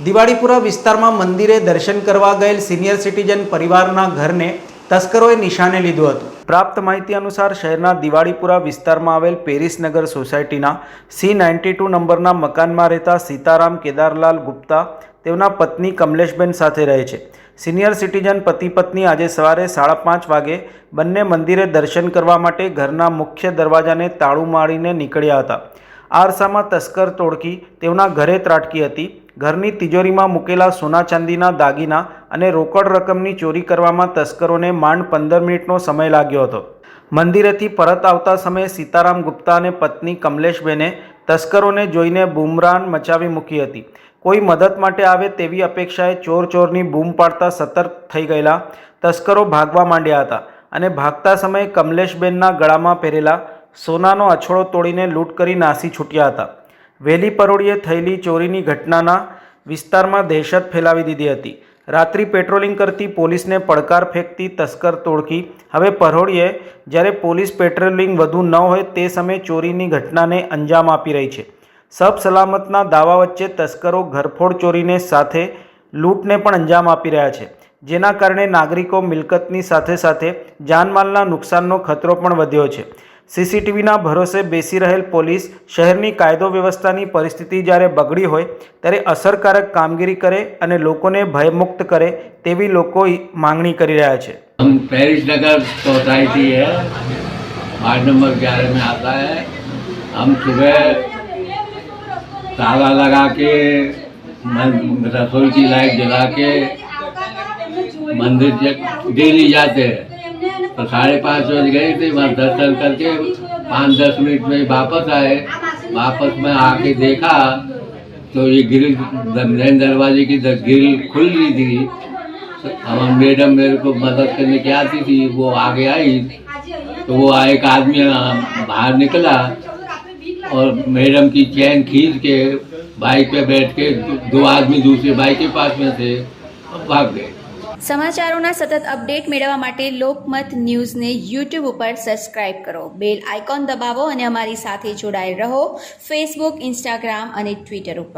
દિવાળીપુરા વિસ્તારમાં મંદિરે દર્શન કરવા ગયેલ સિનિયર સિટીઝન પરિવારના ઘરને તસ્કરોએ નિશાને લીધું હતું। પ્રાપ્ત માહિતી અનુસાર શહેરના દિવાળીપુરા વિસ્તારમાં આવેલ પેરિસનગર સોસાયટીના C92 નંબરના મકાનમાં રહેતા સીતારામ કેદારલાલ ગુપ્તા તેમના પત્ની કમલેશબેન સાથે રહે છે। સિનિયર સિટીઝન પતિ પત્ની આજે સવારે 5:30 વાગે બંને મંદિરે દર્શન કરવા માટે ઘરના મુખ્ય દરવાજાને તાળું મારીને નીકળ્યા હતા। આ અરસામાં તસ્કર ટોળકી તેમના ઘરે ત્રાટકી હતી। ઘરની તિજોરીમાં મૂકેલા સોના ચાંદીના દાગીના અને રોકડ રકમની ચોરી કરવામાં તસ્કરોને માંડ 15 મિનિટનો સમય લાગ્યો હતો। મંદિરેથી પરત આવતા સમયે સીતારામ ગુપ્તા અને પત્ની કમલેશબેને તસ્કરોને જોઈને બૂમરાન મચાવી મૂકી હતી। કોઈ મદદ માટે આવે તેવી અપેક્ષાએ ચોરની બૂમ પાડતા સતર્ક થઈ ગયેલા તસ્કરો ભાગવા માંડ્યા હતા અને ભાગતા સમયે કમલેશબેનના ગળામાં પહેરેલા સોનાનો અછડો તોડીને લૂંટ કરી નાસી છૂટ્યા હતા। વહેલી પરોઢિએ થયેલી ચોરીની ઘટનાના વિસ્તારમાં દહેશત ફેલાવી દીધી હતી। રાત્રિ પેટ્રોલિંગ કરતી પોલીસને પડકાર ફેંકતી તસ્કર ટોળકી હવે પરોઢિએ જ્યારે પોલીસ પેટ્રોલિંગ વધુ ન હોય તે સમયે ચોરીની ઘટનાને અંજામ આપી રહી છે। સબ સલામતના દાવા વચ્ચે તસ્કરો ઘરફોડ ચોરીને સાથે લૂંટને પણ અંજામ આપી રહ્યા છે, જેના કારણે નાગરિકો મિલકતની સાથે સાથે જાનમાલના નુકસાનનો ખતરો પણ વધ્યો છે। સીસીટીવીના ભરોસે બેસી રહેલ પોલીસ શહેરની કાયદો વ્યવસ્થાની પરિસ્થિતિ જ્યારે બગડી હોય ત્યારે અસરકારક કામગીરી કરે અને લોકોને ભયમુક્ત કરે તેવી લોકો માંગણી કરી રહ્યા છે। हम पेरिस नगर सोसाइटी है, वार्ड नंबर 11 में आता है। हम सुबह ताला लगा के रसोई की लाइट जला के मंदिर डेली जाते हैं। तो 5:30 बज गए थे, वहाँ दर्शन करके 5-10 मिनट में वापस आए। वापस में आके देखा तो ये ग्रिल मेन दरवाजे की ग्रिल खुल रही थी। हम मैडम मेरे को मदद करने की आती थी, वो आगे आई तो वो एक आदमी बाहर निकला और मैडम की चैन खींच के बाइक पे बैठ के 2 आदमी दूसरे बाइक के पास में थे और भाग गए। સમાચારોના સતત અપડેટ મેળવવા માટે લોકમત ન્યૂઝને YouTube ઉપર સબસ્ક્રાઇબ કરો, બેલ આઇકોન દબાવો અને અમારી સાથે જોડાયેલ રહો ફેસબુક, ઇન્સ્ટાગ્રામ અને ટ્વિટર ઉપર।